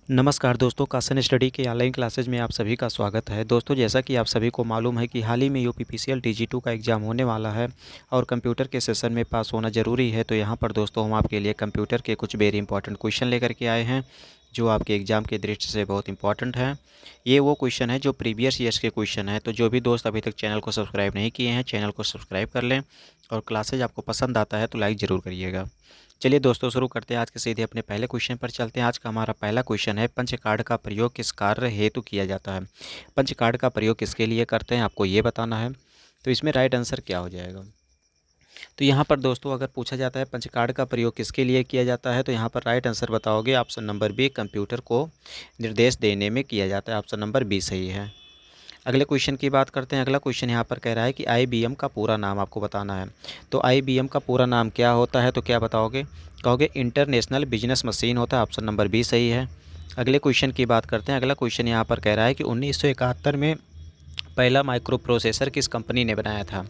नमस्कार दोस्तों, कासन स्टडी के ऑनलाइन क्लासेज में आप सभी का स्वागत है। दोस्तों, जैसा कि आप सभी को मालूम है कि हाल ही में यूपीपीसीएल DG2 का एग्ज़ाम होने वाला है और कंप्यूटर के सेशन में पास होना ज़रूरी है। तो यहाँ पर दोस्तों हम आपके लिए कंप्यूटर के कुछ वेरी इंपॉर्टेंट क्वेश्चन लेकर के आए हैं, जो आपके एग्ज़ाम के दृष्टि से बहुत इंपॉर्टेंट है। ये वो क्वेश्चन है जो प्रीवियस ईयर्स के क्वेश्चन है। तो जो भी दोस्त अभी तक चैनल को सब्सक्राइब नहीं किए हैं, चैनल को सब्सक्राइब कर लें और क्लासेज आपको पसंद आता है तो लाइक ज़रूर करिएगा। चलिए दोस्तों, शुरू करते हैं आज के सीधे अपने पहले क्वेश्चन पर चलते हैं। आज का हमारा पहला क्वेश्चन है, पंच कार्ड का प्रयोग किस कार्य हेतु किया जाता है। पंच कार्ड का प्रयोग किसके लिए करते हैं, आपको ये बताना है। तो इसमें राइट आंसर क्या हो जाएगा। तो यहाँ पर दोस्तों अगर पूछा जाता है पंच कार्ड का प्रयोग किसके लिए किया जाता है, तो यहाँ पर राइट आंसर बताओगे ऑप्शन नंबर बी, कंप्यूटर को निर्देश देने में किया जाता है। ऑप्शन नंबर बी सही है। अगले क्वेश्चन की बात करते हैं। अगला क्वेश्चन यहाँ पर कह रहा है कि IBM का पूरा नाम आपको बताना है। तो IBM का पूरा नाम क्या होता है, तो क्या बताओगे, कहोगे इंटरनेशनल बिजनेस मशीन होता है। ऑप्शन नंबर बी सही है। अगले क्वेश्चन की बात करते हैं। अगला क्वेश्चन यहाँ पर कह रहा है कि 1971 में पहला माइक्रो प्रोसेसर किस कंपनी ने बनाया था।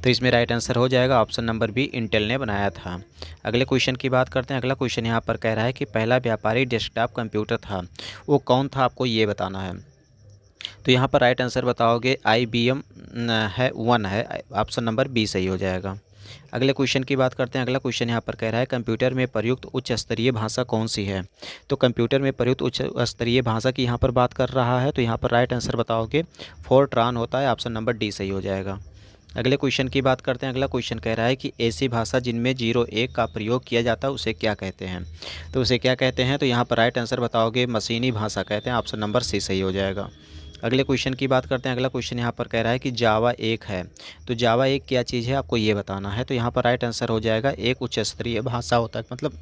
तो इसमें राइट आंसर हो जाएगा ऑप्शन नंबर बी, इंटेल ने बनाया था। अगले क्वेश्चन की बात करते हैं। अगला क्वेश्चन यहाँ पर कह रहा है कि पहला व्यापारी डेस्कटॉप कंप्यूटर था, वो कौन था, आपको ये बताना है। तो यहाँ पर राइट आंसर बताओगे IBM है 1 है। ऑप्शन नंबर बी सही हो जाएगा। अगले क्वेश्चन की बात करते हैं। अगला क्वेश्चन यहाँ पर कह रहा है कंप्यूटर में प्रयुक्त उच्च स्तरीय भाषा कौन सी है। तो कंप्यूटर में प्रयुक्त उच्च स्तरीय भाषा की यहाँ पर बात कर रहा है। तो यहाँ पर राइट आंसर बताओगे फोरट्रान होता है। ऑप्शन नंबर डी सही हो जाएगा। अगले क्वेश्चन की बात करते हैं। अगला क्वेश्चन कह रहा है कि ऐसी भाषा जिनमें 0 1 का प्रयोग किया जाता है उसे क्या कहते हैं। तो उसे क्या कहते हैं, तो यहाँ पर राइट आंसर बताओगे मशीनी भाषा कहते हैं। ऑप्शन नंबर सी सही हो जाएगा। अगले क्वेश्चन की बात करते हैं। अगला क्वेश्चन यहाँ पर कह रहा है कि जावा एक है। तो जावा एक क्या चीज़ है, आपको ये बताना है। तो यहाँ पर राइट आंसर हो जाएगा एक उच्च स्तरीय भाषा होता है, मतलब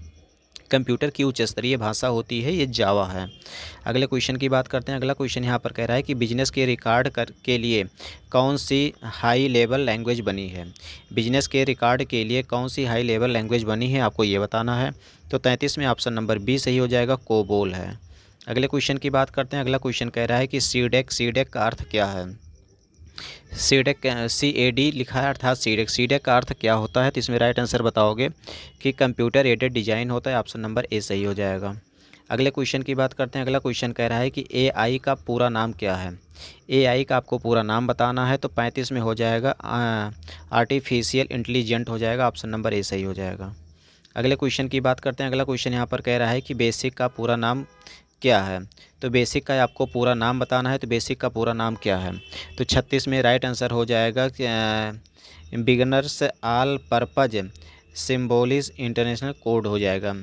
कंप्यूटर की उच्च स्तरीय भाषा होती है, ये जावा है। अगले क्वेश्चन की बात करते हैं। अगला क्वेश्चन यहाँ पर कह रहा है कि बिजनेस के रिकॉर्ड के लिए कौन सी हाई लेवल लैंग्वेज बनी है। बिजनेस के रिकॉर्ड के लिए कौन सी हाई लेवल लैंग्वेज बनी है, आपको ये बताना है। तो 33 में ऑप्शन नंबर बी सही हो जाएगा, कोबोल है। अगले क्वेश्चन की बात करते हैं। अगला क्वेश्चन कह रहा है कि सीडेक का अर्थ क्या है। सीडेक CAD लिखा है, अर्थात सीडेक का अर्थ क्या होता है। तो इसमें राइट आंसर बताओगे कि कंप्यूटर एडेड डिजाइन होता है। ऑप्शन नंबर ए सही हो जाएगा। अगले क्वेश्चन की बात करते हैं। अगला क्वेश्चन कह रहा है कि AI का पूरा नाम क्या है। AI का आपको पूरा नाम बताना है। तो 35 में हो जाएगा आर्टिफिशियल इंटेलिजेंट हो जाएगा। ऑप्शन नंबर ए सही हो जाएगा। अगले क्वेश्चन की बात करते हैं। अगला क्वेश्चन यहाँ पर कह रहा है कि बेसिक का पूरा नाम क्या है। तो बेसिक का आपको पूरा नाम बताना है। तो बेसिक का पूरा नाम क्या है। तो 36 में राइट आंसर हो जाएगा कि beginners all purpose symbolic international code हो जाएगा।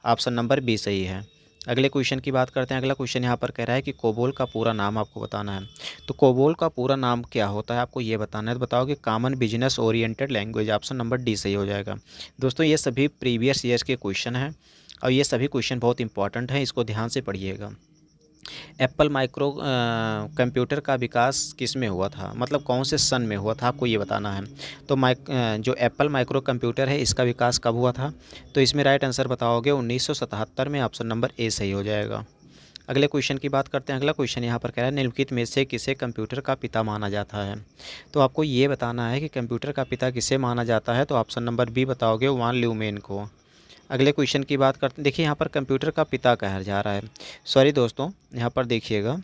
ऑप्शन नंबर बी सही है। अगले क्वेश्चन की बात करते हैं। अगला क्वेश्चन यहाँ पर कह रहा है कि कोबोल का पूरा नाम आपको बताना है। तो कोबोल का पूरा नाम क्या होता है, आपको ये बताना है। तो बताओगे common business oriented language. Option number D सही हो जाएगा। दोस्तों, ये सभी प्रीवियस ईयर्स के क्वेश्चन हैं और ये सभी क्वेश्चन बहुत इंपॉर्टेंट हैं, इसको ध्यान से पढ़िएगा। एप्पल माइक्रो कंप्यूटर का विकास किस में हुआ था, मतलब कौन से सन में हुआ था, आपको ये बताना है। तो जो एप्पल माइक्रो कंप्यूटर है इसका विकास कब हुआ था। तो इसमें राइट आंसर बताओगे 1977 में। ऑप्शन नंबर ए सही हो जाएगा। अगले क्वेश्चन की बात करते हैं। अगला क्वेश्चन यहाँ पर कह रहा है निम्नलिखित में से किसे कंप्यूटर का पिता माना जाता है। तो आपको ये बताना है कि कंप्यूटर का पिता किसे माना जाता है। तो ऑप्शन नंबर बी बताओगे वान ल्यूमेन को। अगले क्वेश्चन की बात करते हैं। देखिए यहाँ पर कंप्यूटर का पिता कहा जा रहा है, सॉरी दोस्तों, यहाँ पर देखिएगा,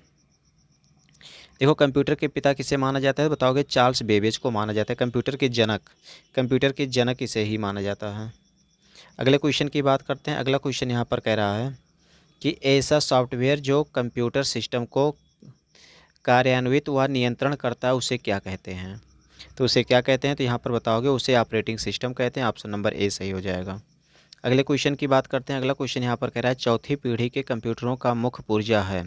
देखो कंप्यूटर के पिता किसे माना जाता है, बताओगे चार्ल्स बेबेज को माना जाता है। कंप्यूटर के जनक इसे ही माना जाता है। अगले क्वेश्चन की बात करते हैं। अगला क्वेश्चन यहाँ पर कह रहा है कि ऐसा सॉफ्टवेयर जो कंप्यूटर सिस्टम को कार्यान्वित व नियंत्रण करता है उसे क्या कहते हैं। तो उसे क्या कहते हैं, तो यहाँ पर बताओगे उसे ऑपरेटिंग सिस्टम कहते हैं। ऑप्शन नंबर ए सही हो जाएगा। अगले क्वेश्चन की बात करते हैं। अगला क्वेश्चन यहाँ पर कह रहा है चौथी पीढ़ी के कंप्यूटरों का मुख्य पुर्जा है।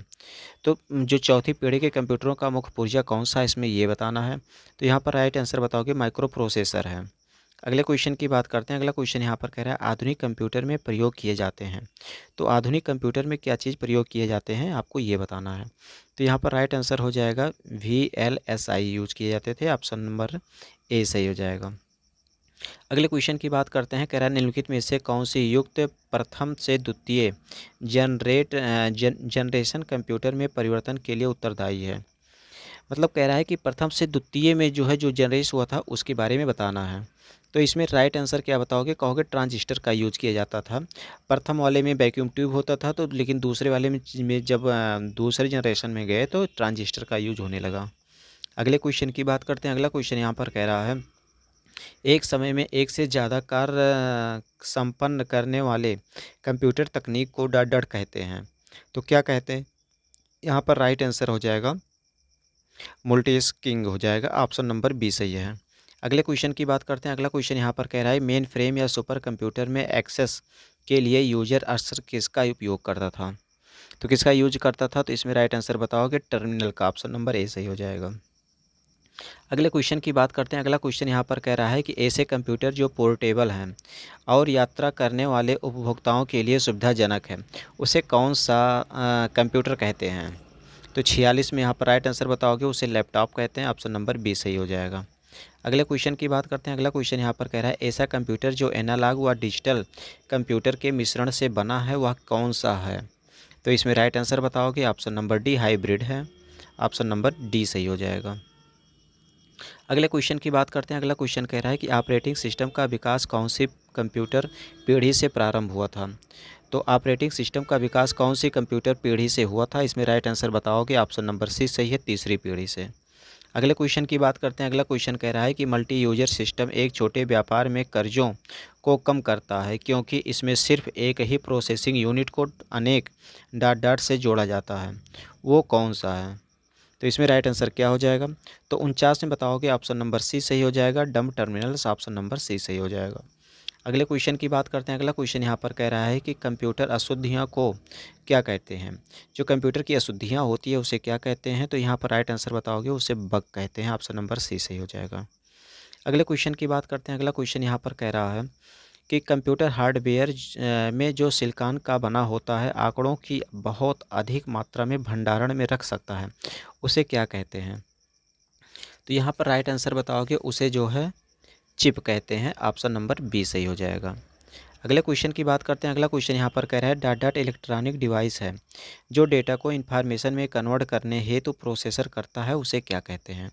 तो जो चौथी पीढ़ी के कंप्यूटरों का मुख्य पुर्जा कौन सा है, इसमें ये बताना है। तो यहाँ पर राइट आंसर बताओगे माइक्रो प्रोसेसर है। अगले क्वेश्चन की बात करते हैं। अगला क्वेश्चन यहाँ पर कह रहा है आधुनिक कंप्यूटर में प्रयोग किए जाते हैं। तो आधुनिक कंप्यूटर में क्या चीज़ प्रयोग किए जाते हैं, आपको ये बताना है। तो यहाँ पर राइट आंसर हो जाएगा VLSI यूज किए जाते थे। ऑप्शन नंबर ए सही हो जाएगा। अगले क्वेश्चन की बात करते हैं। कह रहा है निम्नलिखित में से कौन सी युक्त प्रथम से द्वितीय जनरेशन कंप्यूटर में परिवर्तन के लिए उत्तरदायी है। मतलब कह रहा है कि प्रथम से द्वितीय में जो है जो जनरेशन हुआ था उसके बारे में बताना है। तो इसमें राइट आंसर क्या बताओगे? कहोगे ट्रांजिस्टर का यूज किया जाता था। प्रथम वाले में वैक्यूम ट्यूब होता था, तो लेकिन दूसरे वाले में जब दूसरे जनरेशन में गए तो ट्रांजिस्टर का यूज होने लगा। अगले क्वेश्चन की बात करते हैं। अगला क्वेश्चन यहाँ पर कह रहा है, एक समय में एक से ज़्यादा कार्य संपन्न करने वाले कंप्यूटर तकनीक को डॉट कहते हैं। तो क्या कहते हैं? यहाँ पर राइट आंसर हो जाएगा मल्टीटास्किंग हो जाएगा। ऑप्शन नंबर बी सही है। अगले क्वेश्चन की बात करते हैं। अगला क्वेश्चन यहाँ पर कह रहा है, मेन फ्रेम या सुपर कंप्यूटर में एक्सेस के लिए यूजर अक्सर किसका उपयोग करता था? तो किसका यूज करता था? तो इसमें राइट आंसर बताओगे टर्मिनल का। ऑप्शन नंबर ए सही हो जाएगा। अगले क्वेश्चन की बात करते हैं। अगला क्वेश्चन यहाँ पर कह रहा है कि ऐसे कंप्यूटर जो पोर्टेबल हैं और यात्रा करने वाले उपभोक्ताओं के लिए सुविधाजनक है, उसे कौन सा कंप्यूटर कहते हैं? तो 46 में यहाँ पर राइट आंसर बताओगे, उसे लैपटॉप कहते हैं। ऑप्शन नंबर बी सही हो जाएगा। अगले क्वेश्चन की बात करते हैं। अगला क्वेश्चन यहाँ पर कह रहा है, ऐसा कंप्यूटर जो एनालॉग व डिजिटल कंप्यूटर के मिश्रण से बना है वह कौन सा है? तो इसमें राइट आंसर बताओगे। ऑप्शन नंबर डी हाइब्रिड है। ऑप्शन नंबर डी सही हो जाएगा। अगले क्वेश्चन की बात करते हैं। अगला क्वेश्चन कह रहा है कि ऑपरेटिंग सिस्टम का विकास कौन सी कंप्यूटर पीढ़ी से प्रारंभ हुआ था? तो ऑपरेटिंग सिस्टम का विकास कौन सी कंप्यूटर पीढ़ी से हुआ था? इसमें राइट आंसर बताओगे। ऑप्शन नंबर सी सही है, तीसरी पीढ़ी से। अगले क्वेश्चन की बात करते हैं। अगला क्वेश्चन कह रहा है कि मल्टी यूजर सिस्टम एक छोटे व्यापार में कर्जों को कम करता है क्योंकि इसमें सिर्फ एक ही प्रोसेसिंग यूनिट को अनेक डॉट से जोड़ा जाता है, वो कौन सा है? तो इसमें राइट आंसर क्या हो जाएगा? तो 49 में बताओगे। ऑप्शन नंबर सी सही हो जाएगा, डम टर्मिनल्स। ऑप्शन नंबर सी सही हो जाएगा। अगले क्वेश्चन की बात करते हैं। अगला क्वेश्चन यहाँ पर कह रहा है कि कंप्यूटर अशुद्धियाँ को क्या कहते हैं? जो कंप्यूटर की अशुद्धियाँ होती है उसे क्या कहते हैं? तो यहाँ पर राइट आंसर बताओगे, उसे बग कहते हैं। ऑप्शन नंबर सी सही हो जाएगा। अगले क्वेश्चन की बात करते हैं। अगला क्वेश्चन यहाँ पर कह रहा है कि कंप्यूटर हार्डवेयर में जो सिलिकॉन का बना होता है आंकड़ों की बहुत अधिक मात्रा में भंडारण में रख सकता है, उसे क्या कहते हैं? तो यहाँ पर राइट आंसर बताओगे, उसे जो है चिप कहते हैं। ऑप्शन नंबर बी सही हो जाएगा। अगले क्वेश्चन की बात करते हैं। अगला क्वेश्चन यहाँ पर कह रहा है, डॉट इलेक्ट्रॉनिक डिवाइस है जो डेटा को इन्फॉर्मेशन में कन्वर्ट करने हेतु प्रोसेसर करता है, उसे क्या कहते हैं?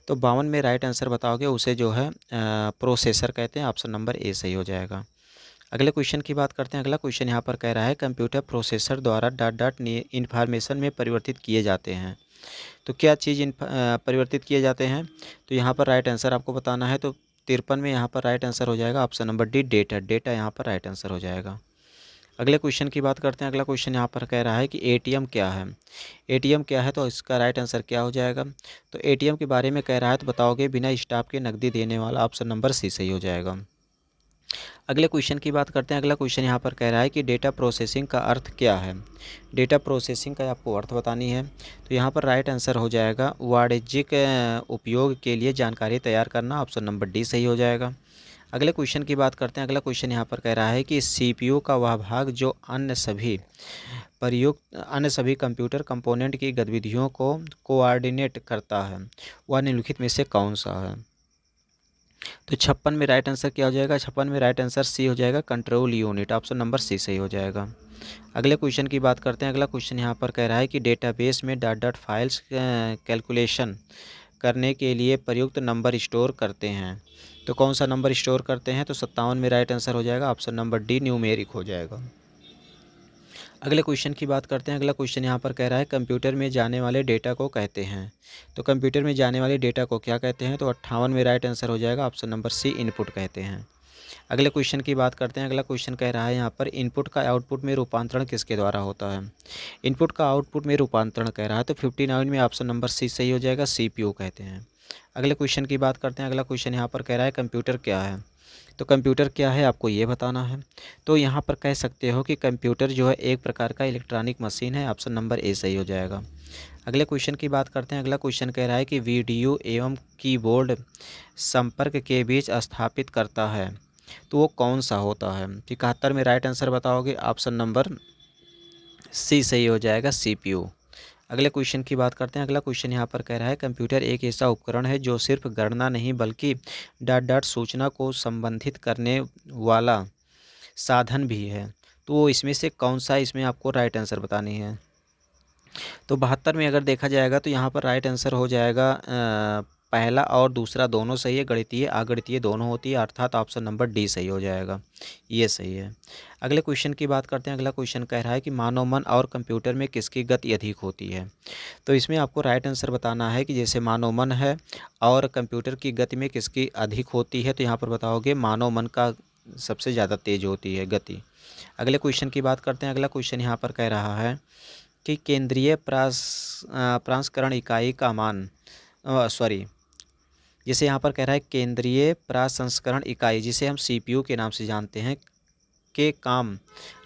तो 52 में राइट आंसर बताओगे, उसे जो है प्रोसेसर कहते हैं। ऑप्शन नंबर ए सही हो जाएगा। अगले क्वेश्चन की बात करते हैं। अगला क्वेश्चन यहाँ पर कह रहा है, कंप्यूटर प्रोसेसर द्वारा डॉट इन्फॉर्मेशन में परिवर्तित किए जाते हैं। तो क्या चीज़ परिवर्तित किए जाते हैं? तो यहाँ पर राइट आंसर आपको बताना है। तो 53 में यहाँ पर राइट आंसर हो जाएगा। Option number D data. Data यहाँ पर राइट आंसर हो जाएगा। अगले क्वेश्चन की बात करते हैं। अगला क्वेश्चन यहाँ पर कह रहा है कि एटीएम क्या है? एटीएम क्या है? तो इसका राइट आंसर क्या हो जाएगा? तो एटीएम के बारे में कह रहा है तो बताओगे, बिना स्टाफ के नकदी देने वाला। ऑप्शन नंबर सी सही हो जाएगा। अगले क्वेश्चन की बात करते हैं। अगला क्वेश्चन यहाँ पर कह रहा है कि डेटा प्रोसेसिंग का अर्थ क्या है? डेटा प्रोसेसिंग का आपको अर्थ बतानी है। तो यहाँ पर राइट आंसर हो जाएगा, वाणिज्यिक उपयोग के लिए जानकारी तैयार करना। ऑप्शन नंबर डी सही हो जाएगा। अगले क्वेश्चन की बात करते हैं। अगला क्वेश्चन यहाँ पर कह रहा है कि सीपीयू का वह भाग जो अन्य सभी कंप्यूटर कंपोनेंट की गतिविधियों को कोऑर्डिनेट करता है, वह निम्नलिखित में से कौन सा है? तो 56 में राइट आंसर क्या हो जाएगा? 56 में राइट आंसर सी हो जाएगा, control unit. Option number C सही हो जाएगा। अगले क्वेश्चन की बात करते हैं। अगला क्वेश्चन यहाँ पर कह रहा है कि डेटाबेस में डॉट फाइल्स कैलकुलेशन करने के लिए प्रयुक्त नंबर स्टोर करते हैं, तो कौन सा नंबर स्टोर करते हैं? तो 57 में राइट आंसर हो जाएगा। ऑप्शन नंबर डी न्यूमेरिक हो जाएगा। अगले क्वेश्चन की बात करते हैं। अगला क्वेश्चन यहाँ पर कह रहा है, कंप्यूटर में जाने वाले डेटा को कहते हैं। तो कंप्यूटर में जाने वाले डेटा को क्या कहते हैं? तो 58 में राइट आंसर हो जाएगा। ऑप्शन नंबर सी इनपुट कहते हैं। अगले क्वेश्चन की बात करते हैं। अगला क्वेश्चन कह रहा है यहाँ पर, इनपुट का आउटपुट में रूपांतरण किसके द्वारा होता है? इनपुट का आउटपुट में रूपांतरण कह रहा है तो 59 में ऑप्शन नंबर सी सही हो जाएगा, सीपीयू कहते हैं। अगले क्वेश्चन की बात करते हैं। अगला क्वेश्चन यहाँ पर कह रहा है, कंप्यूटर क्या है? तो कंप्यूटर क्या है आपको ये बताना है। तो यहाँ पर कह सकते हो कि कंप्यूटर जो है एक प्रकार का इलेक्ट्रॉनिक मशीन है। ऑप्शन नंबर ए सही हो जाएगा। अगले क्वेश्चन की बात करते हैं। अगला क्वेश्चन कह रहा है कि वीडियो एवं कीबोर्ड संपर्क के बीच स्थापित करता है, तो वो कौन सा होता है? 71 में राइट आंसर बताओगे। ऑप्शन नंबर सी सही हो जाएगा, सीपीयू। अगले क्वेश्चन की बात करते हैं। अगला क्वेश्चन यहाँ पर कह रहा है, कंप्यूटर एक ऐसा उपकरण है जो सिर्फ गणना नहीं बल्कि डॉट सूचना को संबंधित करने वाला साधन भी है, तो वो इसमें से कौन सा? इसमें आपको राइट आंसर बतानी है। तो 72 में अगर देखा जाएगा तो यहाँ पर राइट आंसर हो जाएगा पहला और दूसरा दोनों सही है, गणितीय अगणितीय दोनों होती है, अर्थात ऑप्शन नंबर डी सही हो जाएगा, ये सही है। अगले क्वेश्चन की बात करते हैं। अगला क्वेश्चन कह रहा है कि मानव मन और कंप्यूटर में किसकी गति अधिक होती है। तो इसमें आपको राइट आंसर बताना है कि जैसे मानव मन है और कंप्यूटर की गति में किसकी अधिक होती है, तो यहाँ पर बताओगे मानव मन का सबसे ज़्यादा तेज होती है गति। अगले क्वेश्चन की बात करते हैं। अगला क्वेश्चन यहाँ पर कह रहा है कि केंद्रीय प्रसंस्करण इकाई का मान सॉरी जैसे यहाँ पर कह रहा है केंद्रीय प्रसंस्करण इकाई, जिसे हम सीपीयू के नाम से जानते हैं, के काम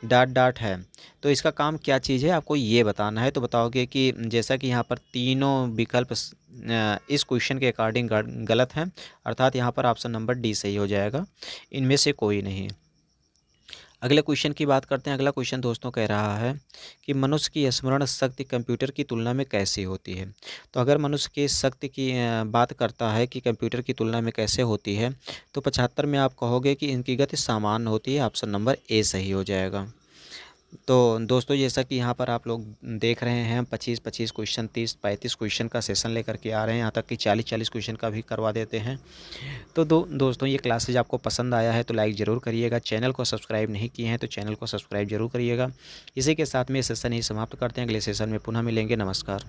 डॉट डॉट है। तो इसका काम क्या चीज़ है आपको ये बताना है। तो बताओगे कि जैसा कि यहाँ पर तीनों विकल्प इस क्वेश्चन के अकॉर्डिंग गलत हैं, अर्थात यहाँ पर ऑप्शन नंबर डी सही हो जाएगा, इनमें से कोई नहीं। अगले क्वेश्चन की बात करते हैं। अगला क्वेश्चन दोस्तों कह रहा है कि मनुष्य की स्मरण शक्ति कंप्यूटर की तुलना में कैसी होती है। तो अगर मनुष्य की शक्ति की बात करता है कि कंप्यूटर की तुलना में कैसे होती है, तो 75 में आप कहोगे कि इनकी गति सामान्य होती है, ऑप्शन नंबर ए सही हो जाएगा। तो दोस्तों जैसा कि यहाँ पर आप लोग देख रहे हैं, हम 25-25 क्वेश्चन 30-35 क्वेश्चन का सेशन लेकर के आ रहे हैं, यहाँ तक कि 40-40 क्वेश्चन का भी करवा देते हैं। तो दोस्तों ये क्लासेज आपको पसंद आया है तो लाइक ज़रूर करिएगा, चैनल को सब्सक्राइब नहीं किए हैं तो चैनल को सब्सक्राइब जरूर करिएगा। इसी के साथ में ये सेशन ही समाप्त करते हैं, अगले सेशन में पुनः मिलेंगे। नमस्कार।